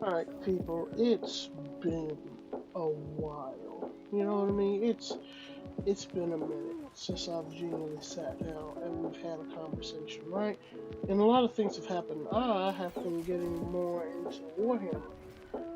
Alright, people, it's been a while. You know what I mean? It's been a minute since I've genuinely sat down and we've had a conversation, right? And a lot of things have happened. I have been getting more into Warhammer.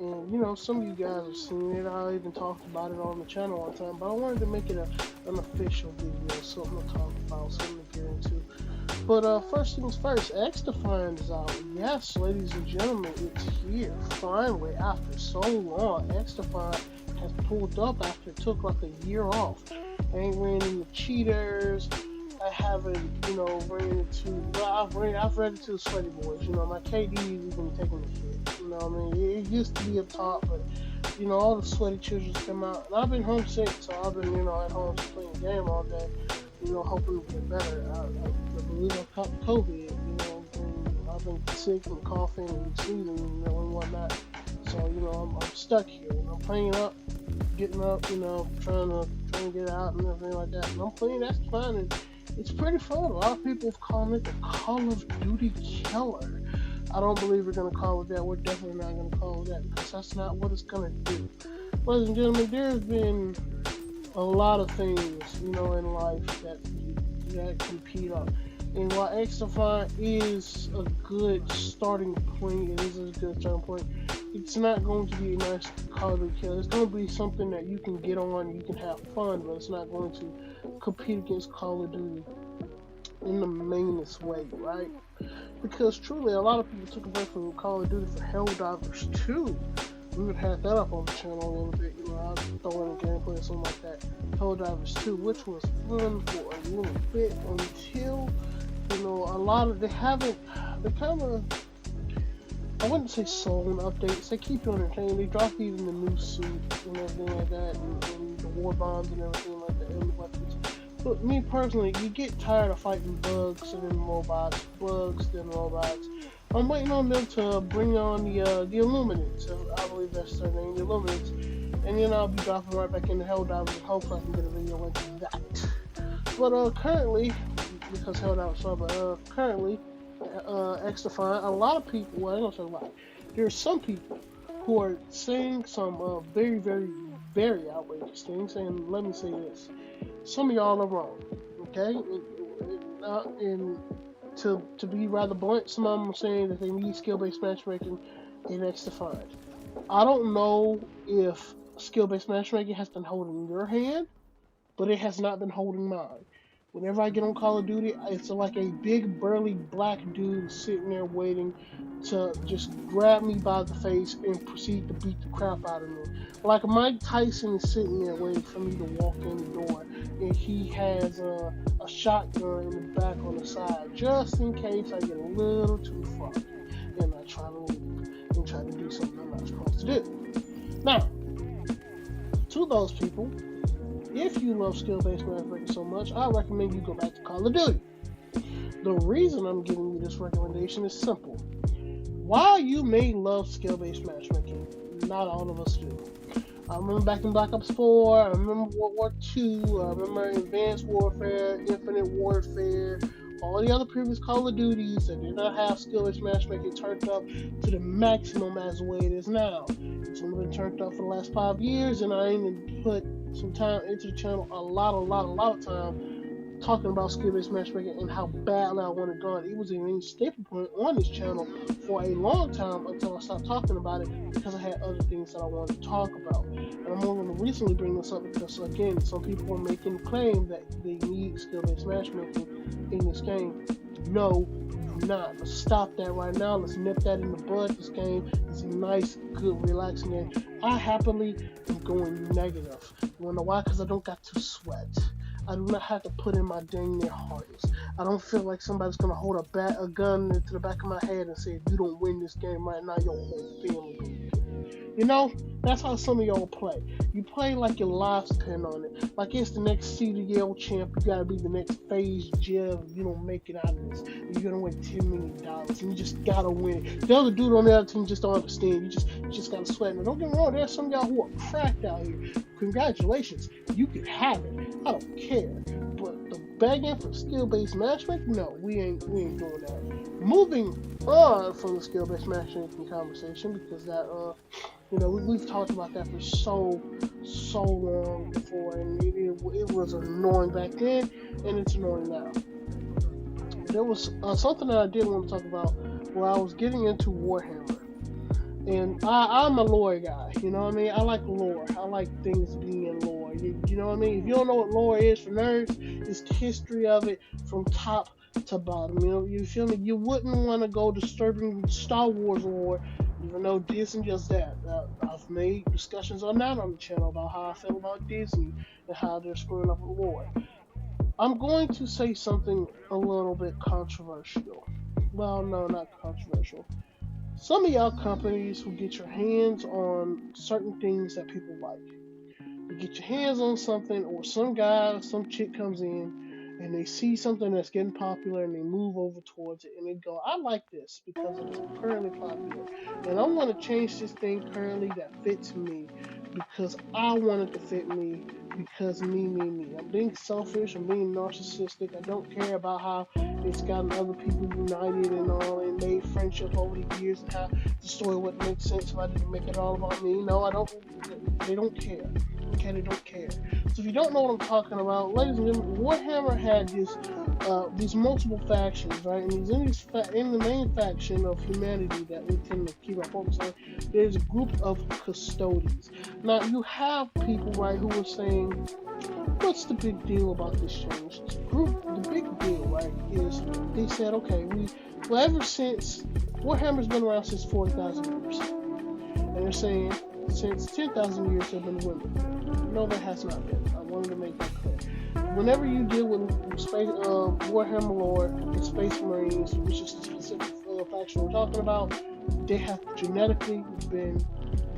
And some of you guys have seen it. I even talked about it on the channel one time, but I wanted to make it an official video, something to talk about, something to get into. But first things first, X Defiant is out. Yes, ladies and gentlemen, it's here. Finally, after so long, X Defiant has pulled up after it took like a year off. I ain't ran into cheaters. I haven't, ran into. Well, I've ran into the sweaty boys. My KD has been taking the shit. You know what I mean? It used to be up top, but all the sweaty children come out. And I've been homesick, so I've been, at home just playing the game all day. Hoping to get better. I believe I caught COVID, and I've been sick and coughing and sneezing, and whatnot. So, I'm stuck here. I'm playing up, getting up, trying to get out and everything like that. And I'm playing, that's fine, and it's pretty fun. A lot of people have called it the Call of Duty killer. I don't believe we're going to call it that. We're definitely not going to call it that, because that's not what it's going to do. Ladies and gentlemen, there's been a lot of things, in life that compete up. And while X Defiant is a good starting point, it is a good starting point, it's not going to be a nice Call of Duty killer. It's going to be something that you can get on, you can have fun, but it's not going to compete against Call of Duty in the mainest way, right? Because truly, a lot of people took a break from Call of Duty for Helldivers 2. We would have that up on the channel a little bit, I'd throw in a gameplay or something like that. Helldivers 2, which was fun for a little bit until, a lot of, they kind of, I wouldn't say sold updates, they keep you entertained, they drop even the new suit and everything like that, and the war bombs and everything like that, and the weapons. But me personally, you get tired of fighting bugs and then robots, I'm waiting on them to bring on the Illuminates. I believe that's their name, the Illuminates. And then I'll be dropping right back into Helldivers and hopefully I can get a video into that. But currently, because Helldivers saw, but currently, X Defiant, a lot of people, well, I don't say a lot, there are some people who are saying some very, very, very outrageous things, and let me say this. Some of y'all are wrong, okay? And to be rather blunt, some of them are saying that they need skill-based matchmaking in X Defiant. I don't know if skill-based matchmaking has been holding your hand, but it has not been holding mine. Whenever I get on Call of Duty, it's like a big burly black dude sitting there waiting to just grab me by the face and proceed to beat the crap out of me. Like Mike Tyson is sitting there waiting for me to walk in the door, and he has a shotgun in the back on the side, just in case I get a little too far and I try to leave and try to do something I'm not supposed to do. Now, to those people, if you love skill-based matchmaking so much, I recommend you go back to Call of Duty. The reason I'm giving you this recommendation is simple. While you may love skill-based matchmaking, not all of us do. I remember back in Black Ops 4, I remember World War II, I remember Advanced Warfare, Infinite Warfare, all the other previous Call of Duties that did not have skill-based matchmaking turned up to the maximum as the way it is now. It's only been turned up for the last 5 years, and I even put some time into the channel, a lot of time, talking about skill-based matchmaking and how badly I want it gone. It was a main staple point on this channel for a long time until I stopped talking about it because I had other things that I wanted to talk about. And I'm only going to recently bring this up because, again, some people are making the claim that they need skill-based matchmaking in this game. No, do not. Let's stop that right now. Let's nip that in the bud. This game is a nice, good, relaxing game. I happily am going negative. You wanna know why? Because I don't got to sweat. I do not have to put in my dang near hardest. I don't feel like somebody's gonna hold a gun to the back of my head and say, if you don't win this game right now, your whole family will be killed. That's how some of y'all play. You play like your lives depend on it. Like it's the next CDL champ. You gotta be the next phase Jeff. If you don't make it out of this, you're gonna win $10 million, and you just gotta win it. The other dude on the other team just don't understand. You just gotta sweat. Now, don't get me wrong. There's some y'all who are cracked out here. Congratulations, you can have it. I don't care. But the begging for skill-based matchmaking, no, we ain't doing that. Moving on from the skill-based matchmaking conversation, because that we've talked about that for so long before, and it was annoying back then, and it's annoying now. There was something that I did want to talk about where I was getting into Warhammer. And I'm a lore guy, you know what I mean? I like lore. I like things being lore. You know what I mean? If you don't know what lore is for nerds, it's the history of it from top to bottom. You know, you feel me? You wouldn't want to go disturbing Star Wars lore, even though Disney does that. I've made discussions on that on the channel about how I feel about Disney and how they're screwing up with lore. I'm going to say something a little bit controversial. Well, no, not controversial. Some of y'all companies who get your hands on certain things that people like. You get your hands on something, or some guy or some chick comes in and they see something that's getting popular and they move over towards it and they go, I like this because it's currently popular. And I want to change this thing currently that fits me because I want it to fit me because me. I'm being selfish, I'm being narcissistic. I don't care about how it's gotten other people united and all and made friendship over the years and how the story would make sense if I didn't make it all about me. No, I don't. They don't care. Okay, they don't care. So if you don't know what I'm talking about, ladies and gentlemen, Warhammer had these multiple factions, right? And in the main faction of humanity that we tend to keep our focus on, there's a group of custodians. Now you have people, right, who are saying, what's the big deal about this change? The big deal, right, is they said, okay, ever since Warhammer's been around since 40,000 years, and they're saying since 10,000 years there have been women. No, there has not been. I wanted to make that clear. Whenever you deal with Warhammer lore and Space Marines, which is the specific faction we're talking about, they have genetically been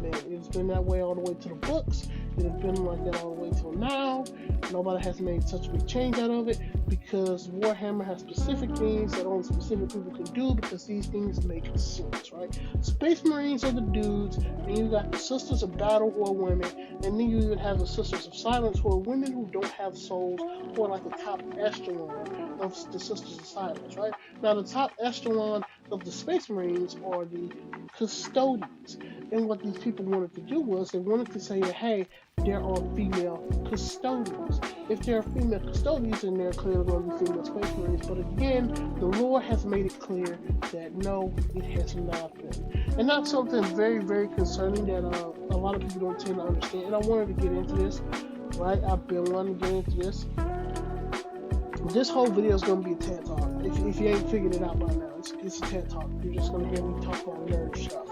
men. It's been that way all the way to the books. It has been like that all the way till now. Nobody has made such a big change out of it because Warhammer has specific things that only specific people can do because these things make sense, right? Space Marines are the dudes, and you got the Sisters of Battle who are women, and then you even have the Sisters of Silence who are women who don't have souls, who are like the top echelon of the Sisters of Silence, right? Now the top echelon of the Space Marines are the custodians. And what these people wanted to do was they wanted to say that, hey, there are female custodians. If there are female custodians, then there are clearly going to be female Space Marines. But again, the lore has made it clear that no, it has not been. And that's something very, very concerning that a lot of people don't tend to understand. And I wanted to get into this, right? I've been wanting to get into this. This whole video is going to be a TED Talk. If you ain't figured it out by now, it's a TED Talk. You're just going to hear me talk about nerd stuff.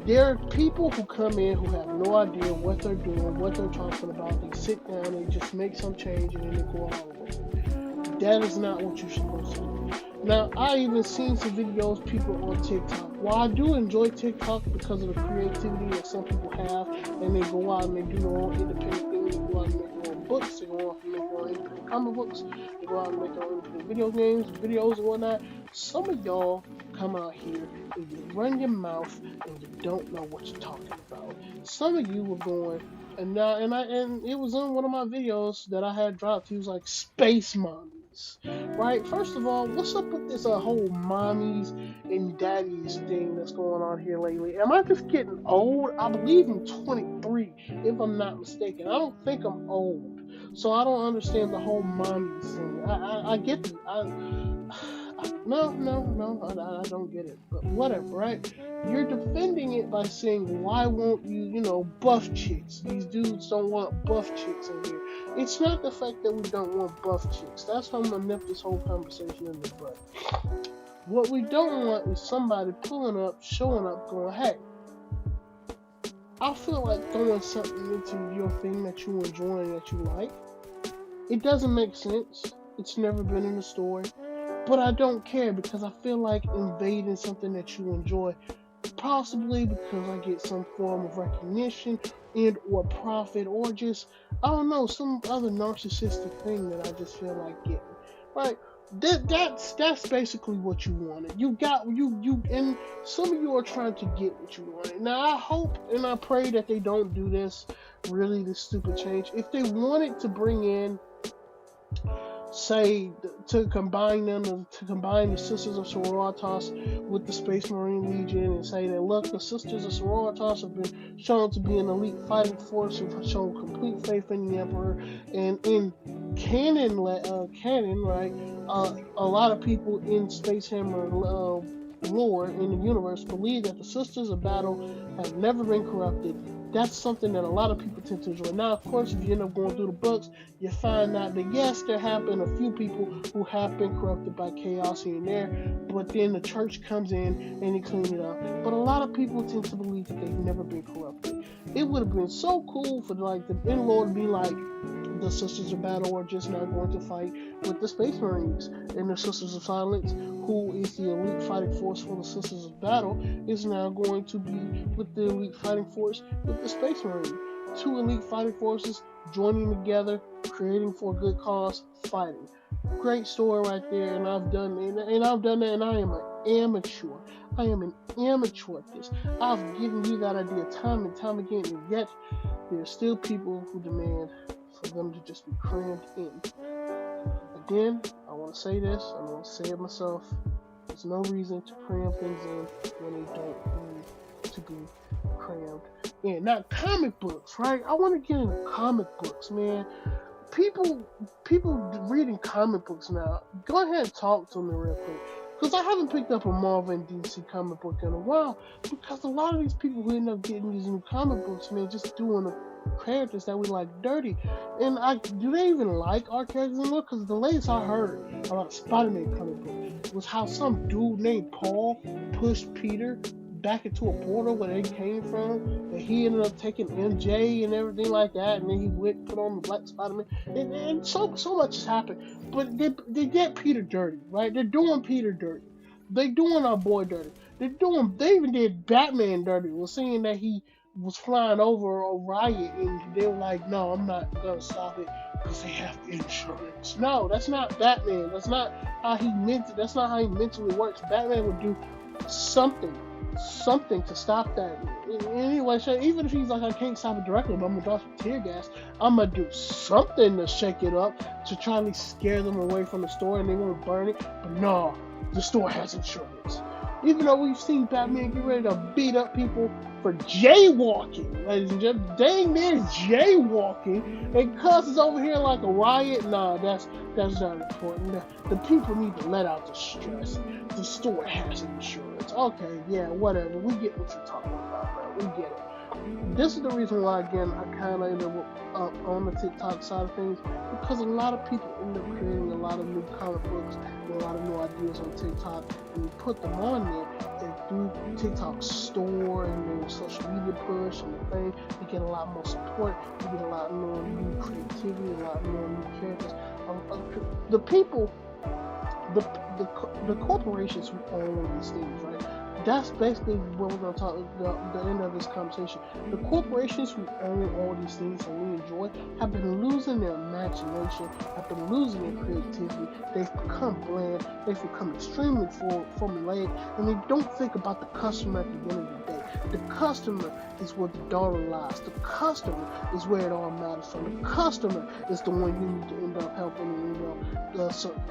There are people who come in who have no idea what they're doing, what they're talking about. They sit down, they just make some change, and then they go along with it. That is not what you're supposed to do. Now, I even seen some videos, people on TikTok. While I do enjoy TikTok because of the creativity that some people have, and they go out and they do their own independent things, they go out and make their own books, they go out and make their own independent comic books, they go out and make their own independent video games, videos, and whatnot. Some of y'all come out here and you run your mouth and you don't know what you're talking about. Some of you were going, and it was in one of my videos that I had dropped. He was like, space mommies, right? First of all, what's up with this whole mommies and daddies thing that's going on here lately? Am I just getting old? I believe I'm 23, if I'm not mistaken. I don't think I'm old, so I don't understand the whole mommies thing. I get the No, I don't get it. But whatever, right? You're defending it by saying, why won't you, buff chicks? These dudes don't want buff chicks in here. It's not the fact that we don't want buff chicks. That's how I'm going to nip this whole conversation in the butt. What we don't want is somebody pulling up, showing up, going, hey, I feel like throwing something into your thing that you enjoy and that you like. It doesn't make sense. It's never been in the story. But I don't care because I feel like invading something that you enjoy, possibly because I get some form of recognition and or profit or just, I don't know, some other narcissistic thing that I just feel like getting, right? That's basically what you wanted. You and some of you are trying to get what you wanted. Now I hope and I pray that they don't do this stupid change. If they wanted to bring in say to combine to combine the Sisters of Sororitas with the Space Marine Legion and say that look, the Sisters of Sororitas have been shown to be an elite fighting force who have shown complete faith in the Emperor, and in canon, right? A lot of people in Space Hammer lore in the universe believe that the Sisters of Battle have never been corrupted. That's something that a lot of people tend to enjoy. Now, of course, if you end up going through the books, you find out that yes, there have been a few people who have been corrupted by chaos here and there, but then the church comes in and they clean it up. But a lot of people tend to believe that they've never been corrupted. It would have been so cool for like the in-law to be like, the Sisters of Battle are just now going to fight with the Space Marines, and the Sisters of Silence, who is the elite fighting force for the Sisters of Battle, is now going to be with the elite fighting force with the Space Marine. Two elite fighting forces joining together, creating for a good cause, fighting. Great story right there, and I've done it, and I am an amateur. I am an amateur at this. I've given you that idea time and time again, and yet there are still people who demand for them to just be crammed in. Again, I want to say this, I want to say it myself. There's no reason to cram things in when they don't need to be crammed in. Not comic books, right? I want to get into comic books, man. People reading comic books now. Go ahead and talk to me real quick. Because I haven't picked up a Marvel and DC comic book in a while. Because a lot of these people who end up getting these new comic books, man, just doing the characters that we like dirty. And do they even like our characters anymore? Because the latest I heard about Spider-Man comic book was how some dude named Paul pushed Peter back into a portal where they came from, and he ended up taking MJ and everything like that, and then he went put on the Black Spider-Man, and so much has happened. But they get Peter dirty, right? They're doing Peter dirty. They doing our boy dirty. They even did Batman dirty. Was saying that he was flying over a riot, and they were like, no, I'm not gonna stop it because they have insurance. No, that's not Batman. That's not how he mentally works. Batman would do something to stop that. Anyway, so even if he's like, I can't stop it directly, but I'm gonna drop some tear gas, I'm gonna do something to shake it up to try to scare them away from the store and they won't burn it. But no, the store has insurance. Even though we've seen Batman get ready to beat up people for jaywalking, ladies and gentlemen, dang near jaywalking, and cuz is over here like a riot. Nah, that's not important. The people need to let out the stress. The store has insurance. Okay, yeah, whatever. We get what you're talking about, bro. We get it. This is the reason why, again, I kind of ended up on the TikTok side of things, because a lot of people end up creating a lot of new comic books and a lot of new ideas on TikTok, and you put them on there, and through TikTok's store and their social media push and the thing, you get a lot more support, you get a lot more new creativity, a lot more new characters. The people, the corporations who own these things, right? That's basically what we're going to talk about the end of this conversation. The corporations who own all these things and we enjoy have been losing their imagination, have been losing their creativity. They've become bland, they've become extremely formulaic, and they don't think about the customer at the end of the day. The customer is where the dollar lies. The customer is where it all matters from. The customer is the one you need to end up helping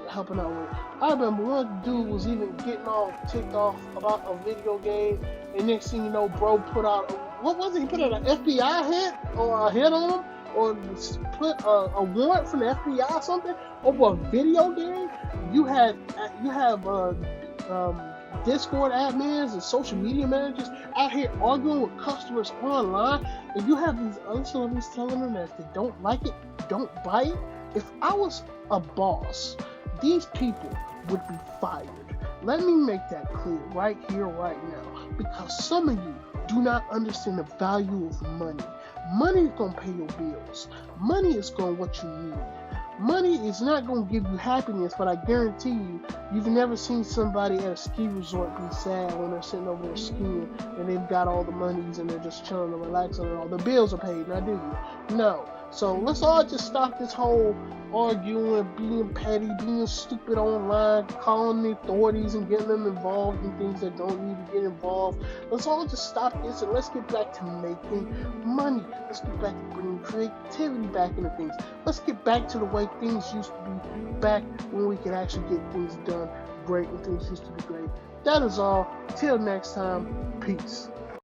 helping out with. I remember one dude was even getting all ticked off about a video game, and next thing you know, bro put out what was it? He put out an FBI hit or a hit on him, or put a warrant from the FBI or something over a video game. You have Discord admins and social media managers out here arguing with customers online, and you have these other celebrities telling them that if they don't like it, don't buy it. If I was a boss, these people would be fired. Let me make that clear right here, right now, because some of you do not understand the value of money. Money is going to pay your bills. Money is going to what you need. Money is not going to give you happiness, but I guarantee you, you've never seen somebody at a ski resort be sad when they're sitting over there skiing and they've got all the monies and they're just chilling and relaxing and all the bills are paid. Now, do you? No. So let's all just stop this whole arguing, being petty, being stupid online, calling the authorities and getting them involved in things that don't need to get involved. Let's all just stop this and let's get back to making money. Let's get back to bringing creativity back into things. Let's get back to the way things used to be back when we could actually get things done great and things used to be great. That is all. Till next time, peace.